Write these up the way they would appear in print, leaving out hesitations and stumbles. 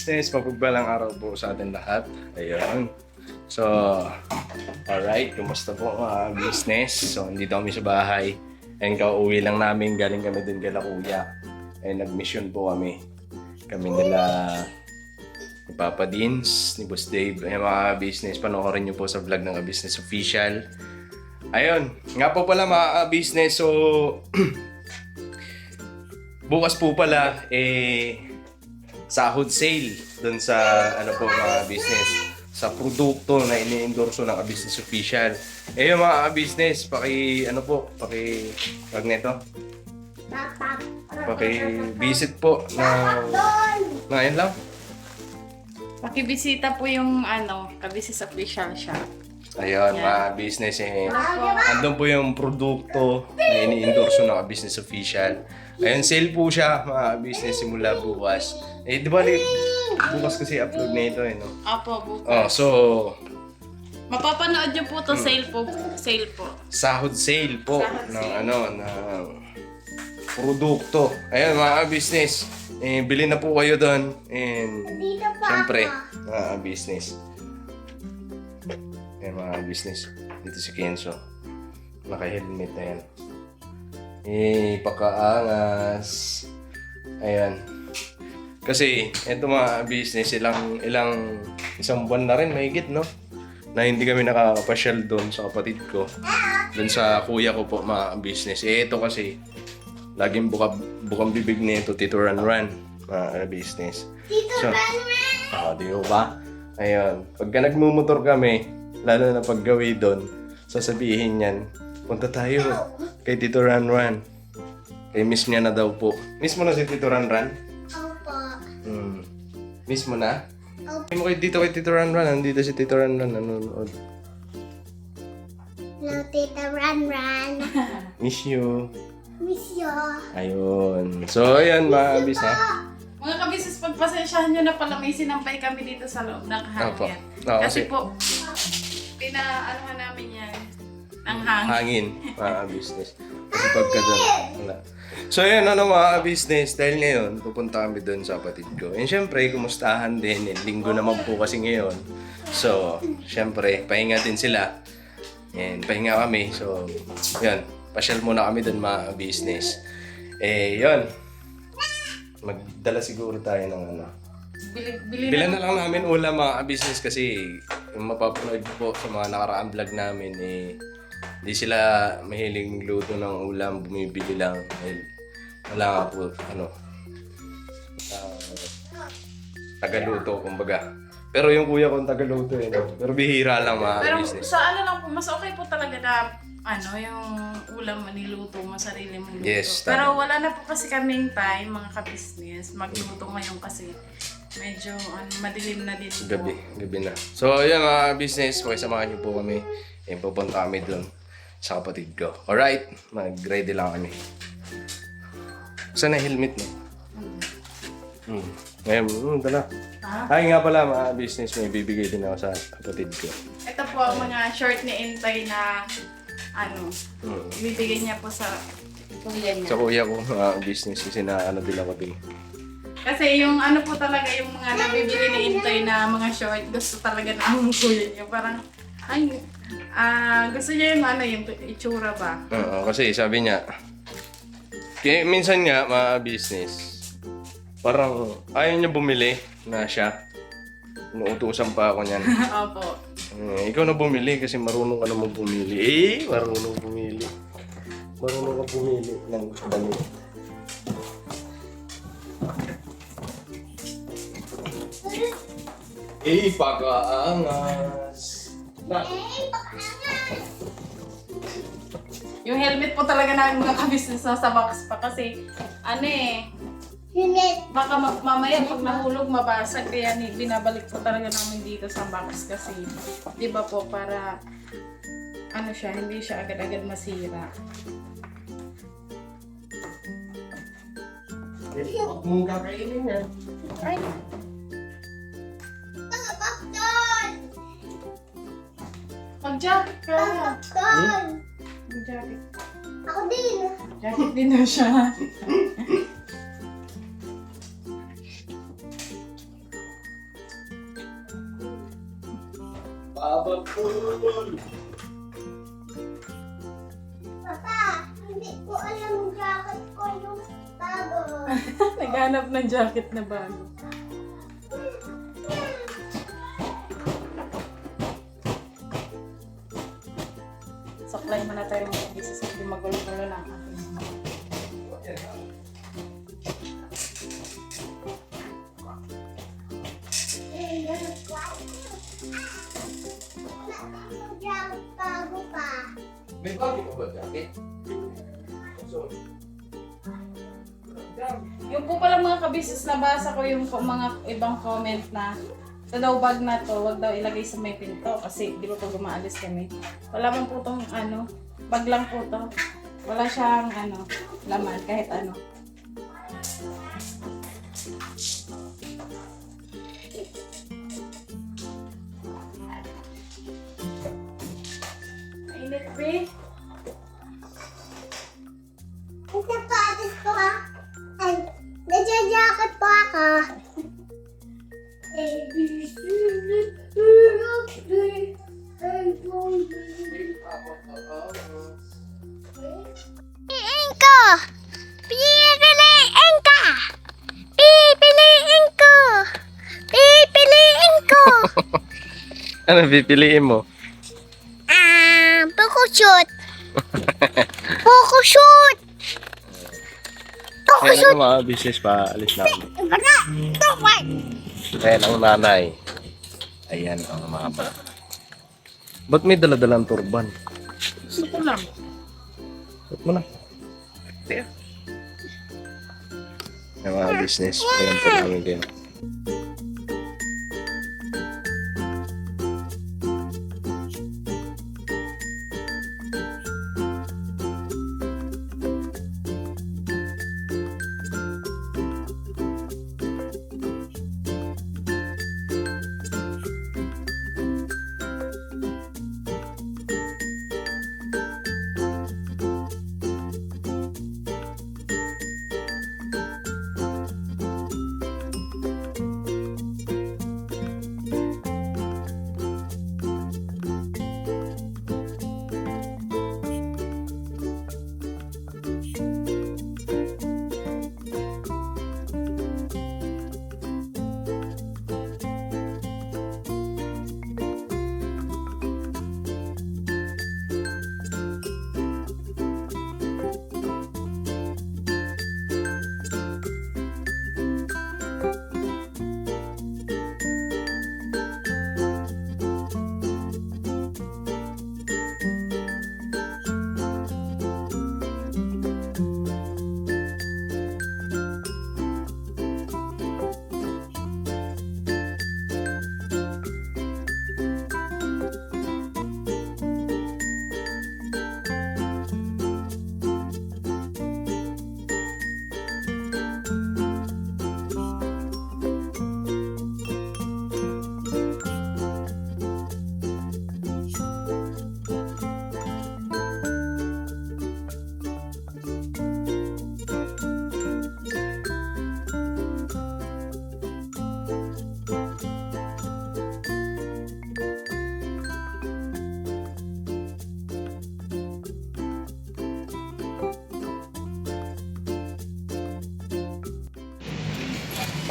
business, mapagpalang araw po sa atin lahat. Ayun. So, alright, kumusta po mga business? So, nandito kami sa bahay. Ayun, kauwi lang namin, galing kami din kay Kuya. Ayun, nag-mission po kami. Kami nila ni Papa Dins, ni Boss Dave. Ayun mga business, panoorin niyo po sa vlog ng Business Official. Ayun, nga po pala mga business, so bukas po pala, sahod sale dun sa, ano po mga business, sa produkto na ini-endorso ng Business Official. Yung mga business, pag neto, paki-visit po na ayun lang. Pakibisita po yung Business Official shop. Ayun, mga business, andun po yung produkto na ini-endorso ng Business Official. Ayun, sale po siya, mga business, simula bukas. Di ba, bukas kasi upload na ito, no? Opo, bukas. Oh, so, mapapanood nyo po to sale po. sahod sale po Sahod ng sale. ng produkto. Ayun, mga business, bili na po kayo doon. And, syempre, mga business. Ayun, mga business. Dito si Kenzo. Naka-helmet na yan. Pakaangas. Ayan. Kasi, ito mga business, isang buwan na rin, mahigit, no? Na hindi kami nakakapasyal doon sa kapatid ko. Doon sa kuya ko po, mga business. Ito kasi, laging bukang bibig nito, Tito Ranran, mga business. Tito Ranran! Di ba? Ayun. Pagka nagmumotor kami, lalo na paggawi doon, sasabihin yan, punta tayo kay Tito Ranran. Kay miss niya na daw po. Miss mo na si Tito Ranran? Opo. Miss mo na? Opo. Hindi mo kay Tito Ranran. Nandito si Tito Ranran nanonood. No, Tita Ranran. Miss you. Miss you. Ayun. So, ayan mga business. Mga kabisnes, pagpasensyahan nyo na pala may sinampay kami dito sa loob ng Opo. hangin. Oo, Kasi kasi- po, pinaanuhan namin yan ng hangin. Hangin, mga business. Kasi pagka doon, wala. So yun, mga business, dahil ngayon, pupunta kami doon sa kapatid ko. And syempre, kumustahan din. Linggo naman po kasi ngayon. So, syempre, pahinga din sila. And pahinga kami. So, yun, pasyal muna kami doon mga business. Yun. Magdala siguro tayo ng Bili Bilan na. na lang namin ulam mga business kasi yung mapapanood po sa mga nakaraang vlog namin hindi sila mahiling luto ng ulam, bumibili lang. Wala nga po, tagaluto kumbaga. Pero yung kuya ko tagaluto pero bihira lang mga Pero business. sa lang po, mas okay po talaga na yung ulam niluto mo, sarili mong luto. Yes, Pero tama. wala na po kasi kaming time, mga ka-business, magluto ngayon kasi medyo madilim na din po. Gabi na. So yun mga business, pakisamahan niyo po kami. Pupunta kami doon sa kapatid ko. Alright, mag-ready lang kami. Saan na helmet mo? Ngayon, dala. Ay nga pala mga business, may bibigay din ako sa kapatid ko. Ito po ang mga short ni Intay na ibibigay niya po sa kuya niya. Sa kuya ko, mga business, kasi din ako din. Kasi yung po talaga, yung mga nabibili ni Intay na mga short, gusto talaga na ang kuya niya. Parang, gusto niya yung yung itsura ba? Oo, kasi sabi niya, kaya minsan nga mga business, parang ayaw niya bumili na siya. Inuutusan pa ako niyan. Opo. Ikaw na bumili kasi marunong ka naman bumili. Marunong bumili. Marunong ka bumili ng damit. Pag-aangas. Na. Yung helmet po talaga namin mga kabisnes sa box pa kasi Unit. baka mamaya pag nahulog mabasag kaya binabalik po talaga namin dito sa box kasi di ba po para hindi siya agad-agad masira. Huwag mong kakainin yan. Ay, Pakton! mag-jacket ka. Pakton! Mag-jacket. Ako din. Jacket din na siya. Papa, hindi ko alam yung jacket ko yung bago. Naghanap ng jacket na bago. Supply mo na tayo mga kabisnes kasi magulo-gulo na ang ating mga. Wala yung jacket bago pa. May bago pa ba jacket? Yung po pala mga kabisnes, nabasa ko yung mga ibang comment na sa daw bag na to, wag daw ilagay sa may pinto kasi di ba pag umaalis kami. Wala man po tong bag lang po to. Wala siyang laman kahit ano. Mainit, pre. Ang sapatos ko ha. Ay, nagja-jacket pa ako. A, B, C, D, E, F, G, H, I, J. Pipiliin ko! Pipiliin ka! Pipiliin ko! Pipiliin ko! Ano pipiliin mo? Photoshoot! Photoshoot! Ayan ang mga business pa, alis na kami. Ayan ang nanay. Ayan ang mama. Ba't may daladalang turban? Ito lang. Ba't mo na? Ayan. Yung mga business, ayan po namin din.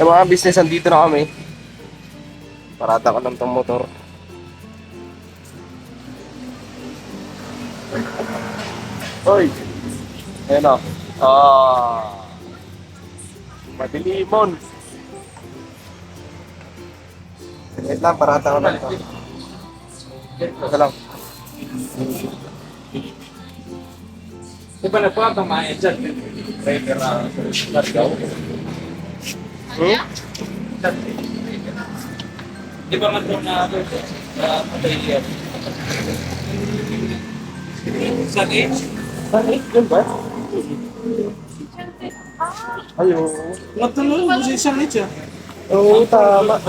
Yung mga business, andito na kami. Parata ko lang tong motor. Hoy! Ayan o. Madilimon. Wait lang, parata ko lang to. Ito lang. Di ba na po ang tamayan dyan? Driver na Largaw. Di ba man doon na patay yan? Sakit? Bakit? Yun ba? Ayaw. Matulungan mo sa isang nicho. Oo, tama.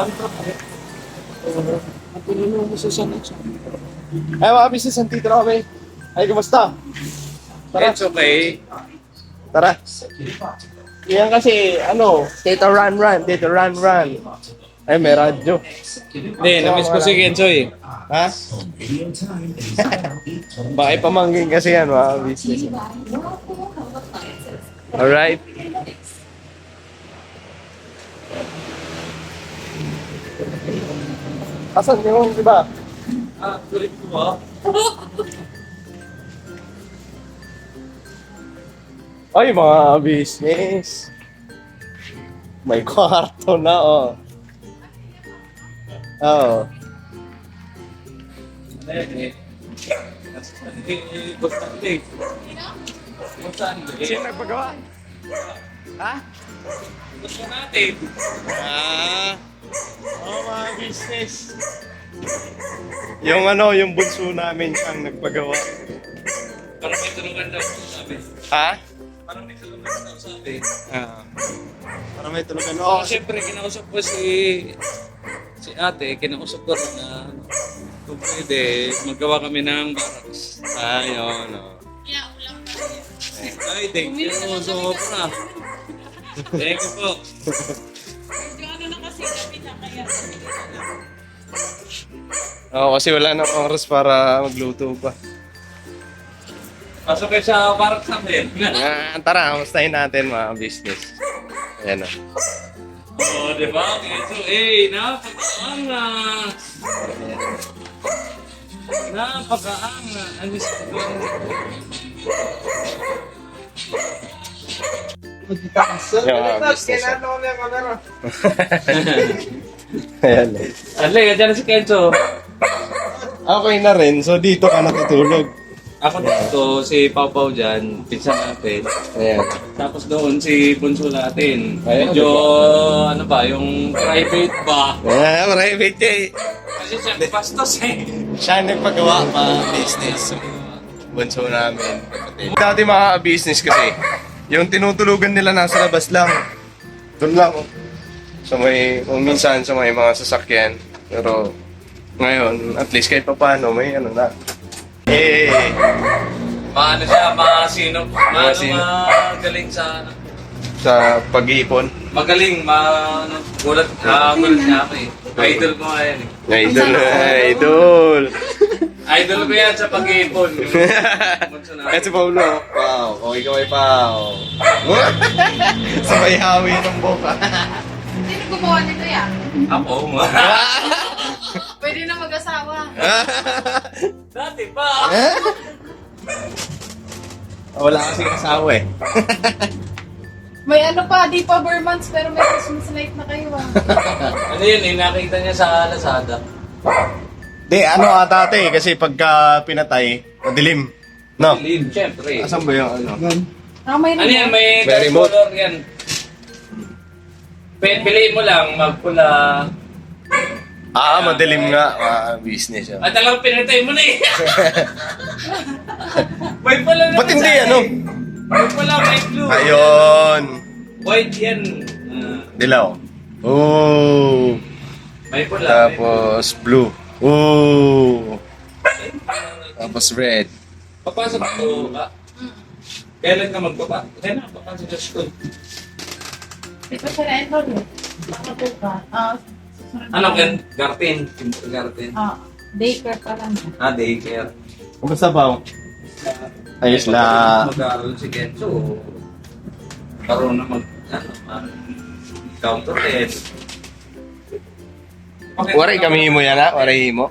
Matulungan mo sa isang nicho. Ay, mga business, andito na kami. Ay, kumusta? Tara. It's okay. Tara. Yan kasi, dito run. Ay, may radyo. Hindi, namiss ko si Kenzo eh. Ha? Baka ipamangkin kasi yan, mga business. Alright. Asan yung iba? Tuloy ko ba? Ay, mga business. May kwarto na, oh. Oo. Ano yan eh? Basta hindi. Basta hindi. Sino nagpagawa? Ha? Basta natin. Mga business. Yung ano, yung bunso namin siyang nagpagawa. Parang may tulungan daw, sabi. Ha? Parang may tulungan daw, sabi. Para may tulugan. Oo, siyempre, kinausap ko si ate, kinausap ko rin na kung pwede, magawa kami ng barracks. Ayun, oh. Ay, thank you. Sobra. Thank you po. Yung ano na kasi, dapat na kaya. Oo, kasi wala nang oras para magluto pa. Pasok kayo sa barracks namin. Tara, kamustahin natin mga business. Ayan, oh. Oo, di ba? So, napaka-angas. Napaka-angas. Ano sa ito? Yung mga business. Ayan, oh. Alay, dyan si Kenzo. Okay na rin, so dito ka natutulog. Ako dito, si Pau Pau dyan, pinsan natin. Ayan. Tapos doon si Bunso natin. Medyo, ano ba, yung private ba? Private eh. Kasi siya pastos eh. Siya ang nagpagawa mga business. So, bunso namin. Dati mga business kasi, yung tinutulugan nila nasa labas lang. Doon lang. Oh. So may, kung minsan sa may mga sasakyan. Pero ngayon, at least kahit pa paano, may ano na. Maano siya, masinop. Masinop. Magaling sa, ano. Sa pag-iipon. Magaling, gulat niya ako eh. Idol ko nga yan eh. Idol, idol. Idol ko yan sa pag-iipon. Bunso natin. At si Paulo. Wow, okay ka may Pao. Sabay hawi ng boka. Sino gumawa nito yan? Ako, Pwede na mag-asawa. dati pa. Wala kasi asawa eh. May ano pa, di pa months pero may Christmas night na kayo ah. Ano yun eh, nakita niya sa Lazada. Di, ano ata ate, kasi pagka pinatay, madilim. No? Live, syempre. Asan ba yung ano? May Ano yan, may May dark remote. color yan. Piliin mo lang, magpula. Madilim nga. Business yun. At alam, pinatay mo na eh. May pala naman Ba't hindi sa ano? May pala, may blue. Ayun. White yan. Dilaw. Oh. May pula. Tapos blue. Oh. Tapos red. Papasok ko. Kailan ka magpapa? Kailan ka papasok sa school? Ito sa rental eh. Makabuka. Ano kan? Garden. Garden. Daycare pa lang. Daycare. Kumusta ba? Ayos lang. Mag-aaral si Kenzo. Karoon na counter test. Waray kami mo yan ha? Waray mo?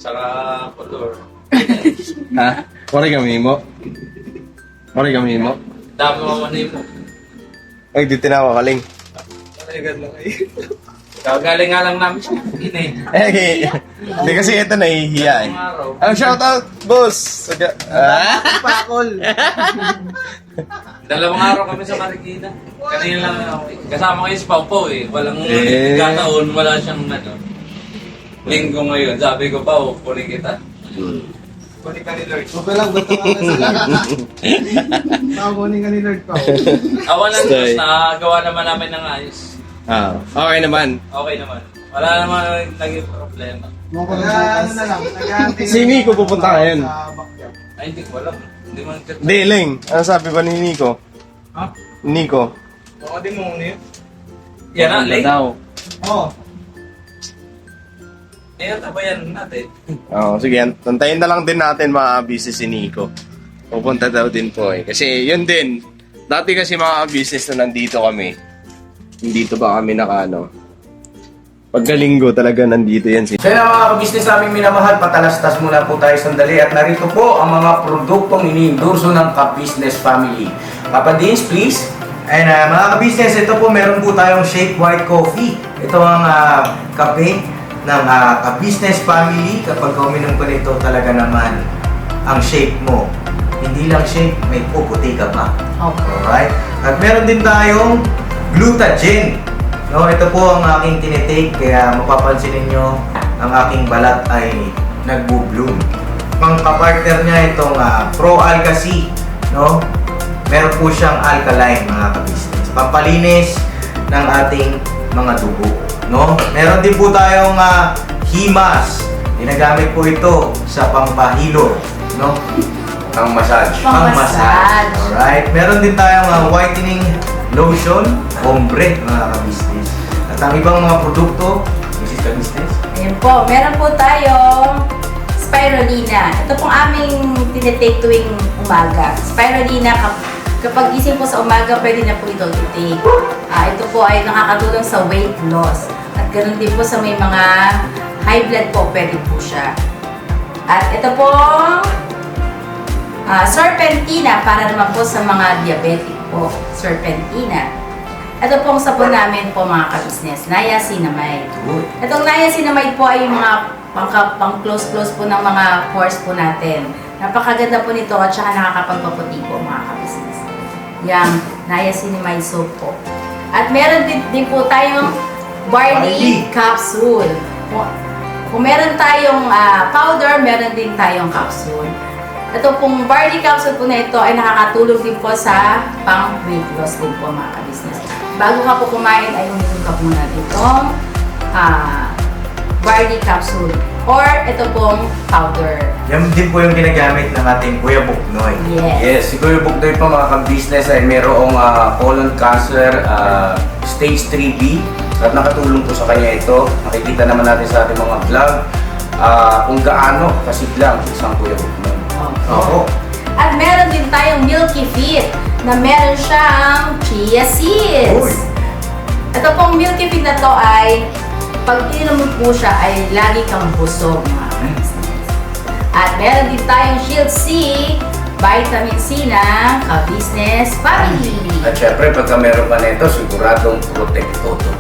Saka color. Ha? Waray kami mo? Waray kami mo? Dami mo mo. Ay, di tinawakaling. Talagang lang kayo. Kagaling nga lang namin siya. Hindi kasi ito nahihiya eh. Araw. Ano shoutout, boss? Pakol. Dalawang araw kami sa Marikina. Kanina lang ako. Kasama kayo si Pau Pau eh. Walang kataon, wala siyang ano. Linggo ngayon. Sabi ko, Pau, kunin kita. Kunin ka ni Lord. Okay lang, ba't nga sila? Pakunin ka ni Lord pa. Awan lang Stay. Diyos, nagawa naman namin ng ayos. Okay naman. Okay naman. Wala naman naging problema. Ano na lang, nag-aantay na Si Nico pupunta ngayon. sa backyard. Ay, hindi ko alam. Hindi mo nagkat... Deling, ano sabi ba ni Nico? Ha? Nico. Baka di mo yun. Yan na, late. daw. Oo. Eh, tabayan natin. Oo, sige. Tantayin na lang din natin mga business si Nico. Pupunta daw din po eh. Kasi yun din. Dati kasi mga business na nandito kami. Nandito ba kami pagkalinggo talaga nandito yan si... Kaya mga kabisnes naming minamahal, patalastas muna po tayo sandali at narito po ang mga produktong iniendorso ng Ka-Business Family. Papa Dins, please. And mga kabisnes, ito po meron po tayong Shake White Coffee. Ito ang kape ng Ka-Business Family. Kapag uminom ko nito talaga naman ang shake mo. Hindi lang shake, may puputi ka pa. Okay. Alright? At meron din tayong Glutagen. No, ito po ang aking tinitake, kaya mapapansin ninyo ang aking balat ay nagbo-bloom. Ang kapartner niya itong Pro Alka C, no? Meron po siyang alkaline mga kabisnes. Pampalinis ng ating mga dugo, no? Meron din po tayong Himas. Ginagamit po ito sa pampahilo, no? Ang massage. Pang-massage. Alright. Meron din tayong whitening lotion, ombre, mga ka-business. At ang ibang mga produkto, Mrs. Ka-business. Ayan po, meron po tayong spirulina. Ito pong aming tinitake tuwing umaga. Spirulina, kapag gising po sa umaga, pwede na po ito i-take. Ito po ay nakakatulong sa weight loss. At ganoon din po sa may mga high blood po, pwede po siya. At ito pong serpentina para naman po sa mga diabetic po. Serpentina. Ito pong sabon namin po mga ka-business, niacinamide. Itong niacinamide po ay yung mga pang-close-close po ng mga pores po natin. Napakaganda po nito at saka nakakapagpaputi po mga ka-business. Yung niacinamide soap po. At meron din po tayong barley capsule. Kung meron tayong powder, meron din tayong capsule. Ito pong barley capsule po na ito ay nakakatulong din po sa pang-weight loss din po mga ka-business. Bago ka po kumain ay uminom ka muna itong barley capsule or ito pong powder. Yan din po yung ginagamit ng ating Kuya Buknoy. Yes. Yes, si Kuya Buknoy po mga ka-business ay mayroong colon cancer stage 3B at nakatulong po sa kanya ito. Nakikita naman natin sa ating mga vlog kung gaano kasiglang isang Kuya Buknoy. Oo. At meron din tayong Milky Fit na meron siyang chia seeds. Uy. Ito pong Milky Fit na to ay pag ininom mo po siya ay lagi kang busog mga ka-business. At meron din tayong Shield C, vitamin C ng Ka-Business Family. At syempre, pagka meron ka nito, siguradong protektodo.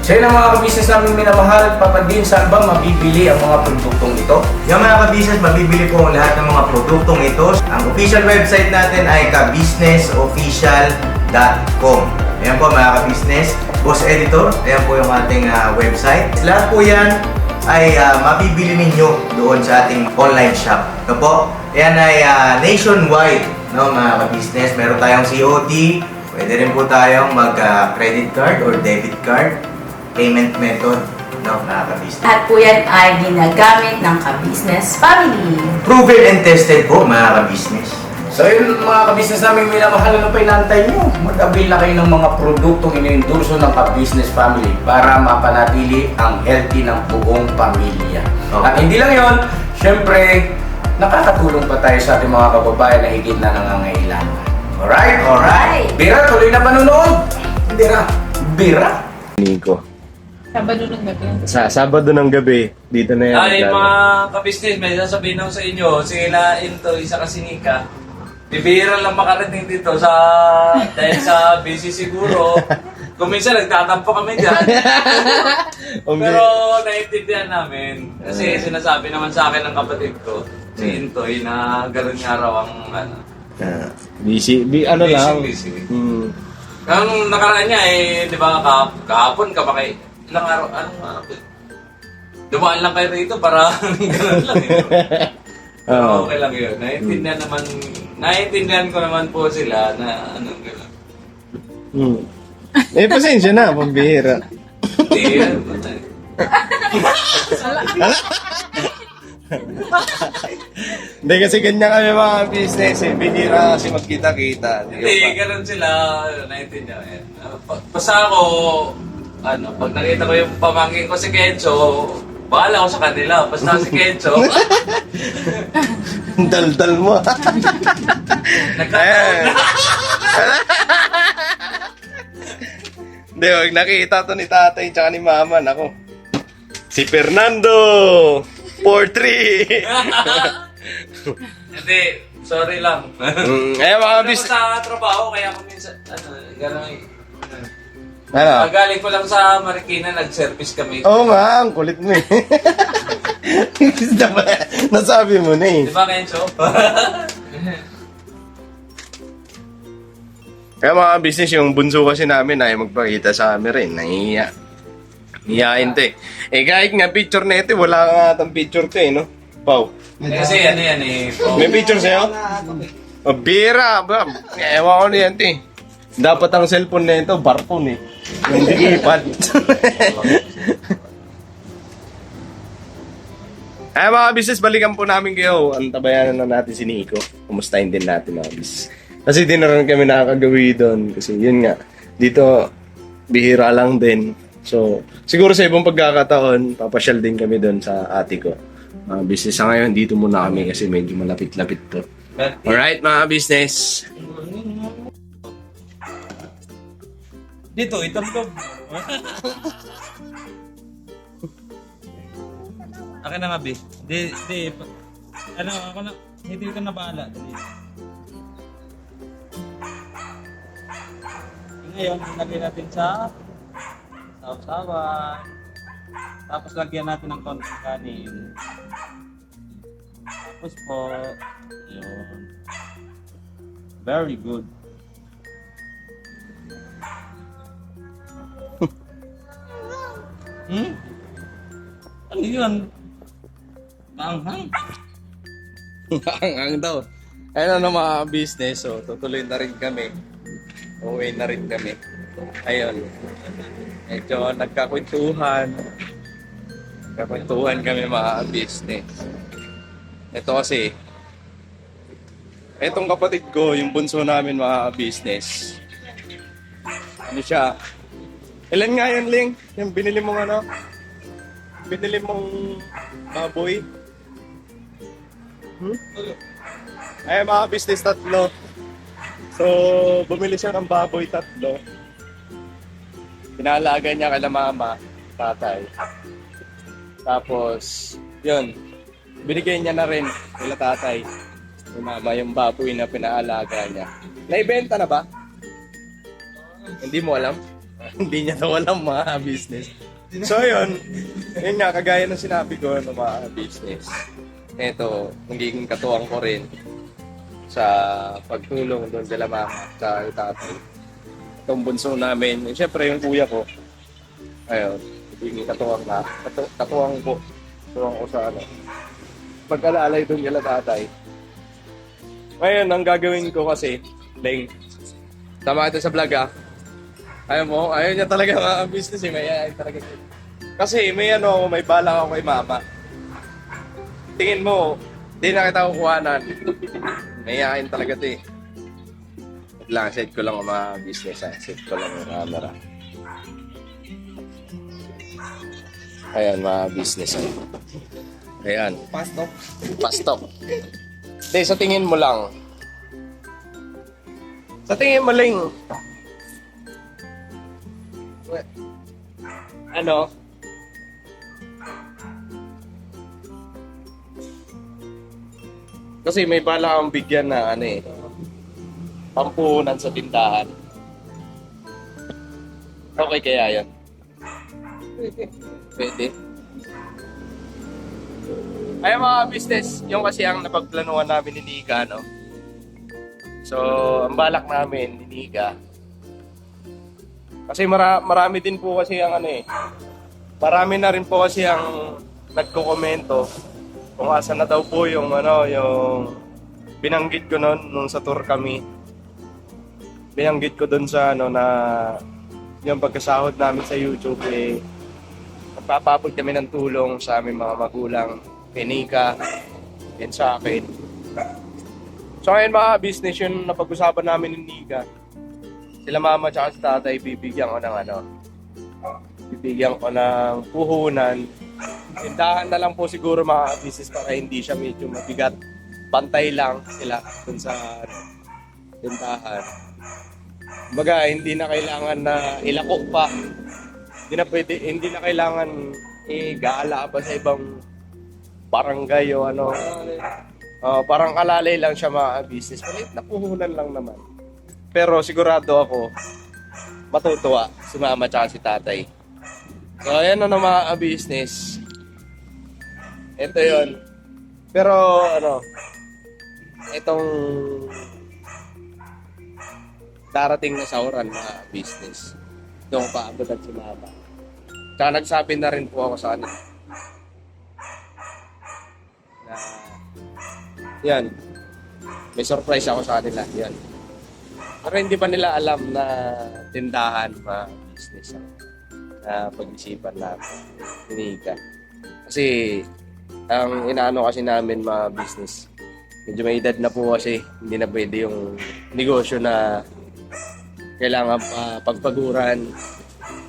So yun ang mga ka-business namin minamahal. Papa Din, saan ba mabibili ang mga produktong ito? Yung mga ka-business, mabibili po ang lahat ng mga produktong ito. Ang official website natin ay kabusinessofficial.com. Ayan po mga ka-business. Boss Editor, ayan po yung ating website. Lahat po yan ay mabibili ninyo doon sa ating online shop. Ito po, ayan ay nationwide, no, mga ka-business. Meron tayong COD, pwede rin po tayong mag-credit card or debit card payment method, no, mga ka-business. Lahat po yan ay ginagamit ng Ka-Business Family. Proven and tested po, mga ka-business. So yun mga ka-business namin minamahal, ano pa inaantay nyo? Mag-avail na kayo ng mga produktong iniendorso ng Ka-Business Family para mapanatili ang healthy ng buong pamilya. At hindi lang yun, syempre, nakakatulong pa tayo sa ating mga kababayan na higit na nangangailangan. Alright? Alright. Bira, tuloy na panunood! Bira! Nico. Sabado ng gabi. Sa Sabado ng gabi, dito na yan. Ay, mga ka-business, may sasabihin ako sa inyo, sila Into, isa kasi Nika. Bibihira lang makarating dito dahil sa busy siguro. Kung minsan nagtatampo kami dyan. Pero naiintindihan namin. Kasi sinasabi naman sa akin ng kapatid ko, si Intoy, na gano'n nga raw ang busy. Ano lang. busy. Hmm. Ang nakaraan niya di ba, kahapon ka ba kay ilang araw, dumaan lang kayo rito para gano'n lang Oo. Okay lang yun. Naiintindihan ko naman po sila na gano'n. Pasensya na, pambihira. Hindi yan. Hindi kasi ganyan kami mga business eh. Bihira kasi magkita-kita. Hindi, gano'n sila. Naiintindihan. Basta ako, pag nakita ko yung pamangkin ko si Kenzo, bahala ako sa kanila. Basta si Kenzo, Daldal mo. nagkataon na. Hindi, wag nakita to ni tatay tsaka ni mama. Nako. Si Fernando! 4-3! Hindi, sorry lang. Mga Ano bis... sa trabaho, kaya ako minsan, gano'n. Ano? Galing ko lang sa Marikina, nag-service kami. Oo nga, ang kulit mo eh. Nasabi mo na eh. Di ba, Kenzo? Kaya mga business, yung bunso kasi namin ay magpakita sa amin rin. Nahihiya. Hiyain to eh. Eh kahit nga picture na ito, wala nga atang picture to eh, no? Pau. Kasi ano yan eh. May picture sa'yo? O, bira ba? Ewan ko na yan to eh. Dapat ang cellphone na ito, barphone eh. Hindi keypad. Ay mga business, balikan po namin kayo. Antabayanan na natin si Nico. Kumustahin din natin mga business. Kasi di na rin kami nakakagawi doon. Kasi yun nga, dito bihira lang din. So, siguro sa ibang pagkakataon, papasyal din kami doon sa ate ko. Mga business sa ngayon, dito muna kami kasi medyo malapit-lapit to. Alright mga business. Dito, itamdob. Akin na nga, B. Di. Ano, ako na, hindi ko na bahala. Ngayon, lagyan natin sa sausawan. Tapos lagyan natin ng konting kanin. Tapos po, yun. Very good. Ano yun? Maanghang. Ang daw. Ayun na mga business, so tutuloy na rin kami. Uwi na rin kami. Ayun. Medyo nagkakwentuhan. Nagkakwentuhan kami mga business. Ito kasi, etong kapatid ko, yung bunso namin mga business. Ano siya? Ilan nga yun, Ling? Yung binili mong ano? Binili mong baboy? Ay, mga business, 3. So, bumili siya ng baboy 3. Pinalaga niya kala mama, tatay. Tapos, yun. Binigay niya na rin kila tatay. Yung mama, yung baboy na pinaalaga niya. Naibenta na ba? Hindi mo alam? Hindi niya daw alam mga business. So yun nga, kagaya ng sinabi ko ng mga business. Ito, nagiging katuwang ko rin sa pagtulong doon sila mama sa tatay. Itong bunso namin, siyempre yung kuya ko, ayun, nagiging katuwang na, katuwang ko sa ano, pag-alalay doon sila tatay. Ngayon, ang gagawin ko kasi, Leng, tama ito sa vlog ah. Ayaw niya talaga mga business eh, may talaga. Kasi may may balak ako kay mama. Tingin mo, di na kita kukuhanan. Mayayain talaga ito eh. Wait lang, set ko lang ang mga business ha. Set ko lang yung camera. Ayan, mga business ha. Ayan. Pastok. Hindi, sa tingin mo lang. Sa tingin mo lang. Ano? Kasi may bala akong bigyan na pampuhunan sa tindahan. Okay kaya yan? Pwede. Ay mga business, yung kasi ang napagplanuhan namin ni Nika, no? So, ang balak namin ni Nika, kasi marami din po kasi ang marami na rin po kasi ang nagko-komento kung asa na daw po yung yung binanggit ko nung sa tour kami. Binanggit ko doon sa na yung pagkasahod namin sa YouTube nagpapabot kami ng tulong sa aming mga magulang, kay Nika, and sa akin. So ngayon mga business yung napag-usapan namin ni Nika. Sila mama at tatay bibigyan ko ng puhunan Tindahan na lang po siguro mga business para hindi siya medyo mabigat. Pantay lang sila dun sa tindahan. Kumbaga, hindi na kailangan na ilako pa. Hindi na kailangan igala pa sa ibang barangay o ano. Parang alalay lang siya mga business. Palit na puhunan lang naman. Pero sigurado ako, matutuwa si mama tsaka si tatay. So, ayan na mga business. Ito yon. Pero, itong darating na sauran mga business. Doon pa abutan si mama. Tsaka nagsabi na rin po ako sa kanila na yan, may surprise ako sa kanila. Yan. Pero hindi pa nila alam na tindahan mga business na pag-isipan natin. Tinika. Kasi ang inaano kasi namin mga business, medyo may edad na po kasi hindi na pwede yung negosyo na kailangan pagpaguran.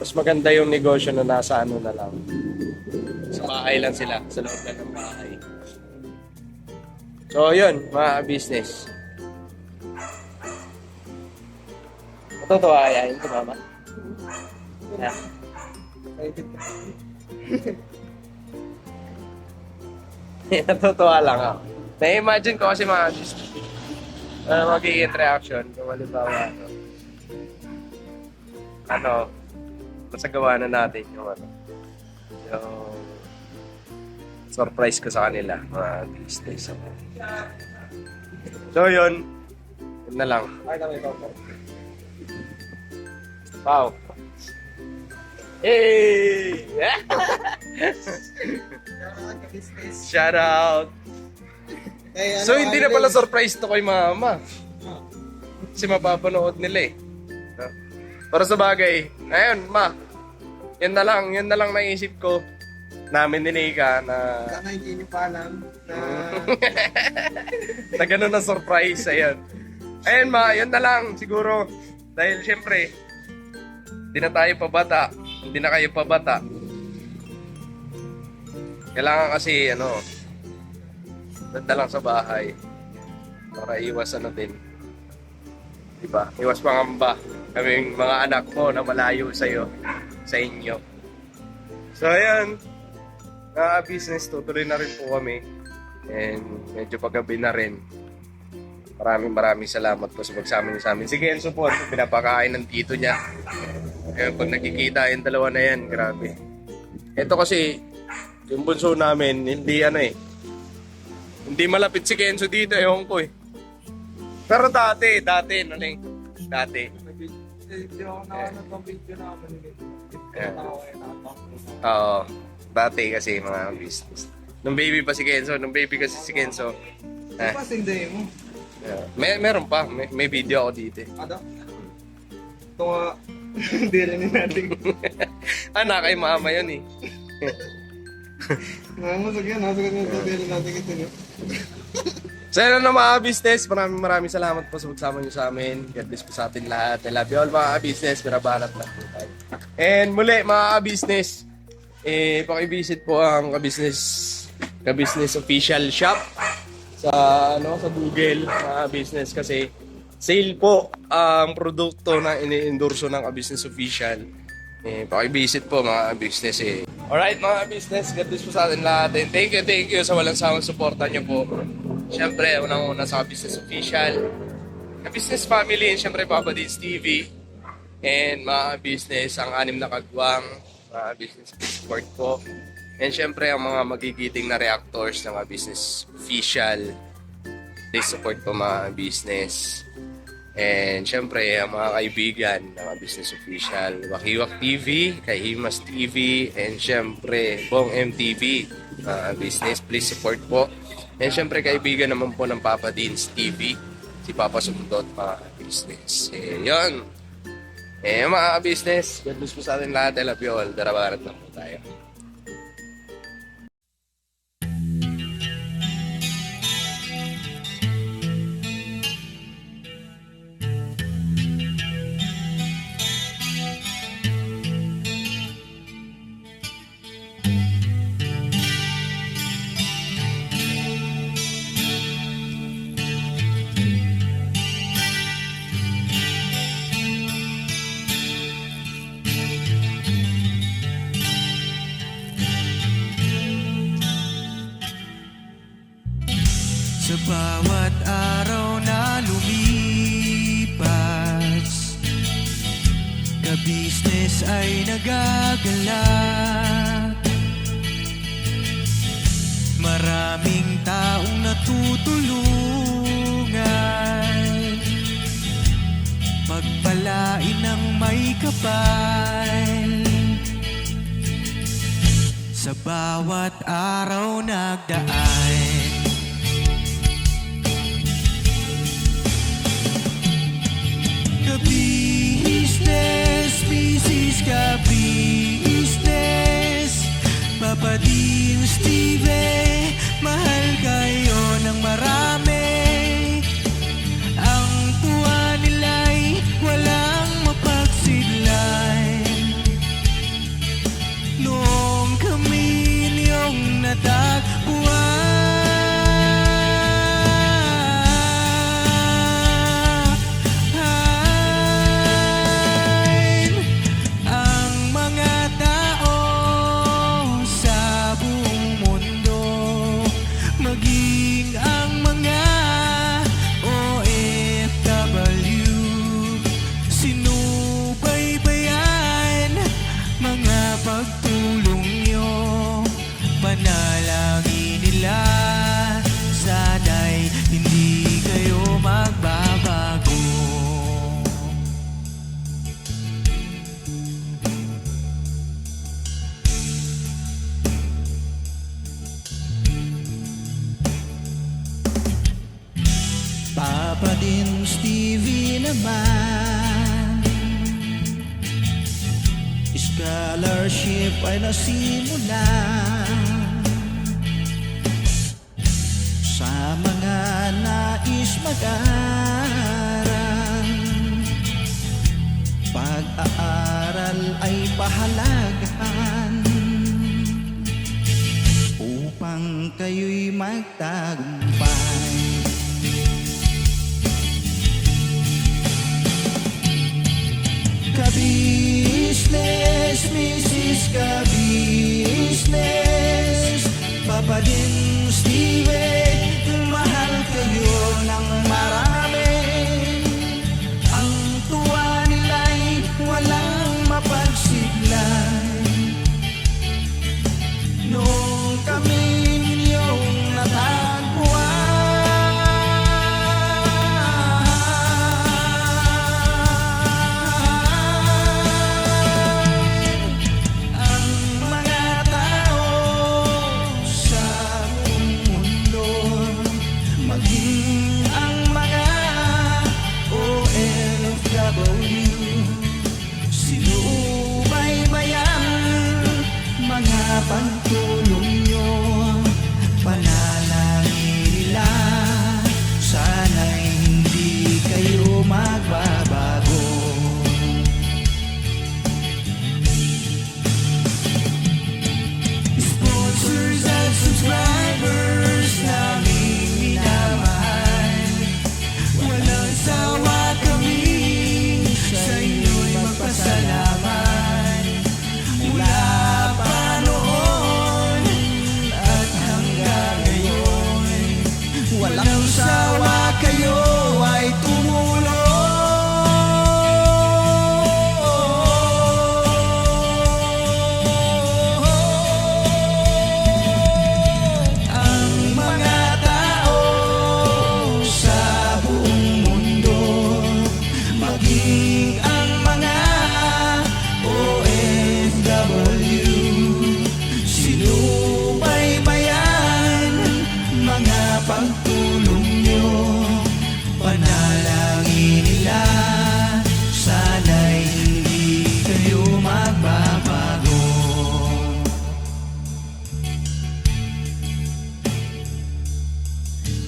Mas maganda yung negosyo na nasa ano na lang. Sa bahay lang sila, sa loob lang ng bahay. So yun, mga business. Matutuwa ayayin ko, mama. Yeah. Natutuwa lang ako. Na-imagine ko kasi mga magiging reaction kung halimbawa masagawa na natin yung surprise ko sa kanila, mga business. So yun na lang. Wow. Hey! Shout out! So hindi na pala surprise to kay mama. Kasi mapapanood nila eh. Para sa bagay, ayun ma, yun na lang naisip ko namin ni Nika na Sana hindi niyo pa alam na na gano'n na surprise, ayun. Ayun ma, yun na lang siguro. Dahil syempre, hindi na tayo pabata. Hindi na kayo pabata. Kailangan kasi, doon na lang sa bahay. Para iwas din. Diba? Iwas pangamba. Kaming mga anak mo na malayo sa'yo, sa inyo. So, ayan. Business, tutuloy na rin po kami. And medyo paggabi na rin. Maraming salamat po sa pagsama niyo sa amin. Si Kenzo po, pinapakain ng tito niya. Kaya pag nakikita yung dalawa na yan, grabe. Ito kasi, yung bunso namin, hindi hindi malapit si Kenzo dito, ewan ko eh. Pero dati. hindi ako nakaano ng video na ako nilito. Oo. Dati kasi mga business. Nung baby kasi si Kenzo. Passing day mo. Meron pa. May video ako dito eh. Ano? Ito nga, hindi rin natin. Anak kay mama yun eh. Namasag yan, nasagad nga sabi rin natin ito. So yun na mga business, maraming salamat po sa pagsama nyo sa amin. God bless po sa atin lahat. I love you all mga business, pinabanat lang po tayo. And muli mga business, paki-visit po ang ka-business official shop sa Google mga business kasi sale po ang produkto na ini-endorso ng ka-business official. Paki-visit po mga business Alright mga business, God bless po sa atin lahat. And thank you sa walang sawang suporta nyo po. Siyempre, unang-una sa Business Official, Business Family, and siyempre Papa Deeds TV, and mga business, ang 6 na kagwang, mga business support po, and siyempre ang mga magigiting na reactors ng mga Business Official, please support po mga business, and siyempre ang mga kaibigan ng mga Business Official, Wakiwak TV, Kahimas TV, and siyempre Bong MTV, mga business, please support po. And syempre kaibigan naman po ng Papa Deeds TV, si Papa Sumdot, mga business. Yun. Mga business, God bless po sa atin lahat. I love you all. Darabarat lang po tayo. Sa bawat araw na lumipas, ka-business ay nagagalak. Maraming taong natutulungan, pagpalain ng may kapal. Sa bawat araw nagdaan, ka-business, business, ka-business, Papa Dean, Steve, mahal kayo ng marami. Ang tuwa nila'y walang mapagsidlan. Noong kami niyong natagpuan, ang mga tao sa buong mundo, maging ang mga OFW, sinubaybayan mga pagtulong nyo, panalangin nila, sana'y hindi kayo magbabago. Papa din Stevie naman, scholarship ay nasimula sa mga nais mag-aral. Pag-aaral ay pahalagahan upang kayo'y magtagumpay. Ka-business, Mrs. Ka-business, Papa din Steve, mahal kayo ng marami. Ang tuwa nila'y walang mapagsiglan. Noong kami ninyong natagpuan, pagtulong nyo, panalangin nila, sana'y hindi kayo magbabago. Sponsors at subscribers naming minamahal, walang sawa kami sa inyo'y magpasalamat. Mula walang sawa kayo ay tumulong. Ang mga tao sa buong mundo, maging ang mga OFW, sinubaybayan mga pagtulong nyo, panalangin nila, sana'y hindi kayo magbabago.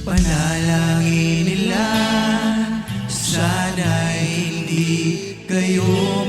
Panalangin nila, sana'y hindi kayo